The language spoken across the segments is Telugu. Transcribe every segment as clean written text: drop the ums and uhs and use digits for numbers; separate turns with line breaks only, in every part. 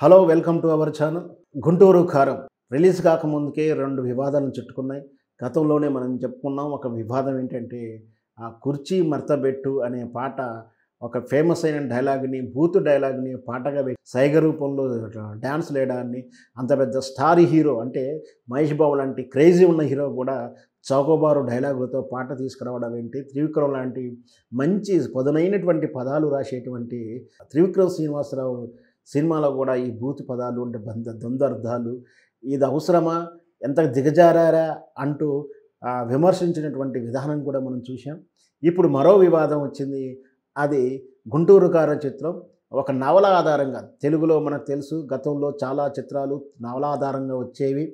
Hello welcome to our channel. Guntur కారం రిలీజ్ కాకముందుకే 2 వివాదాలను చుట్టుకున్నాయి. గతంలోనే మనం చెప్పుకున్నాం. ఒక వివాదం ఏంటంటే, ఆ కుర్చీ మడతబెట్టు అనే పాట ఒక ఫేమస్ అయిన డైలాగ్‌ని, బూతు డైలాగ్‌ని పాటగా సైగ రూపంలో డాన్స్‌లేయడాన్ని, అంత పెద్ద స్టార్ హీరో అంటే మహేష్ బాబు లాంటి క్రేజీ ఉన్న హీరో కూడా చౌకబారు డైలాగులతో పాట తీసుకురావడం ఏంటి, త్రివిక్రమ్ లాంటి మంచి పదునైనటువంటి పదాలు రాసేటువంటి త్రివిక్రమ్ శ్రీనివాసరావు సినిమాలో కూడా ఈ బూతు పదాలు అంటే ద్వంద్వార్థాలు ఇది అవసరమా? ఎంత దిగజారారా? అంటూ విమర్శించినటువంటి విధానం కూడా మనం చూసాం. ఇప్పుడు మరో వివాదం వచ్చింది. అది 'గుంటూరు కారం' చిత్రం ఒక నవల ఆధారంగా తెలుగులో మనకు తెలుసు గతంలో చాలా చిత్రాలు నవల ఆధారంగా వచ్చేవి.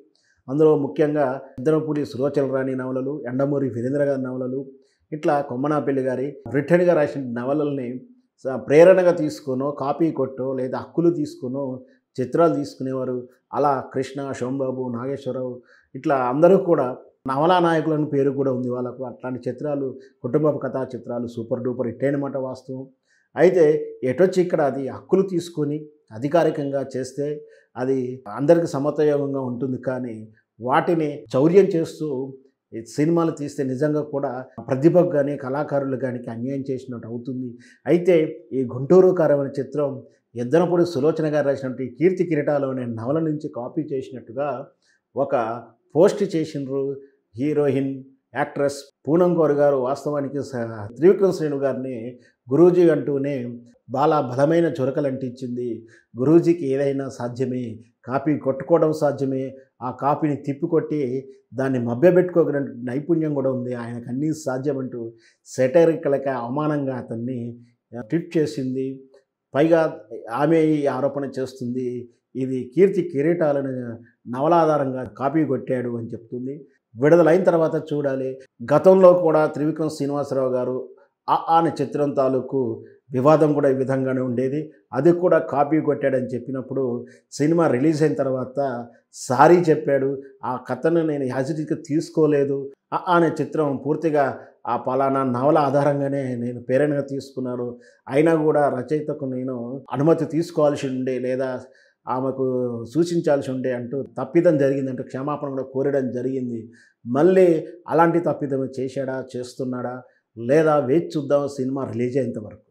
అందులో ముఖ్యంగా 'ఇద్దరపూడి సులోచన రాణి' నవలలు, 'యండమూరి వీరేంద్ర' గారి నవలలు, ఇట్లా కొమ్మనాపల్లి గారి రిటర్న్‌గా రాసిన నవలల్ని ప్రేరణగా తీసుకొనో, కాపీ కొట్టో లేదా హక్కులు తీసుకొనో చిత్రాలు తీసుకునేవారు. అలా కృష్ణ, సోమబాబు, నాగేశ్వరరావు ఇట్లా అందరూ కూడా నవలా నాయకులని పేరు కూడా ఉంది వాళ్ళకు. అట్లాంటి చిత్రాలు కుటుంబపు కథా చిత్రాలు సూపర్ డూపర్ హిట్ అయినమాట వాస్తవం. అయితే ఎటొచ్చి ఇక్కడ అది హక్కులు తీసుకొని అధికారికంగా చేస్తే అది అందరికి సమతుల్యంగా ఉంటుంది. కానీ వాటిని చౌర్యం చేస్తూ ఈ సినిమాలు తీస్తే నిజంగా కూడా ప్రతిభకు గాని, కళాకారులకు గాని అన్యాయం చేసినట్టు అవుతుంది. అయితే ఈ 'గుంటూరు కారం' అనే చిత్రం ఎద్దనపూడి సులోచన గారు రాసినటువంటి 'కీర్తి కిరీటాలు' అనే నవల నుంచి కాపీ చేసినట్టుగా ఒక పోస్ట్ చేసిండ్రు హీరోయిన్, యాక్ట్రెస్ పూనం కౌర్ గారు. వాస్తవానికి త్రివిక్రమ్ శ్రీను గారిని గురూజీ అంటూనే బలమైన చురకలంటించింది. గురూజీకి ఏదైనా సాధ్యమే, కాపీ కొట్టుకోవడం సాధ్యమే, ఆ కాపీని తిప్పికొట్టి దాన్ని మభ్యపెట్టుకోగల నైపుణ్యం కూడా ఉంది. ఆయనకు అన్నీ సాధ్యమంటూ సెటైరికల్‌గా అవమానంగా అతన్ని ట్వీట్ చేసింది. పైగా ఆమె ఈ ఆరోపణ చేస్తుంది. ఇది 'కీర్తి కిరీటాలను' నవలాధారంగా కాపీ కొట్టాడు అని చెప్తుంది. విడుదలైన తర్వాత చూడాలి. గతంలో కూడా త్రివిక్రమ్ శ్రీనివాసరావు గారు 'అ ఆ' అనే చిత్రం తాలూకు వివాదం కూడా ఈ విధంగానే ఉండేది. అది కూడా కాపీ కొట్టాడని చెప్పినప్పుడు సినిమా రిలీజ్ అయిన తర్వాత సారీ చెప్పాడు. ఆ కథను నేను యాజ్ ఇట్ ఈజ్‌గా తీసుకోలేదు. 'అ ఆ' అనే చిత్రం పూర్తిగా ఆ పలానా నవల ఆధారంగానే నేను ప్రేరణగా తీసుకున్నాను. అయినా కూడా రచయితకు నేను అనుమతి తీసుకోవాల్సి ఉండే లేదా ఆమెకు సూచించాల్సి ఉండే అంటూ తప్పిదం జరిగిందంటూ క్షమాపణ కూడా కోరడం జరిగింది. మళ్ళీ అలాంటి తప్పిదం చేశాడా? చేస్తున్నాడా? లేదా వేచి చూద్దాం సినిమా రిలీజ్ అయ్యేంత వరకు.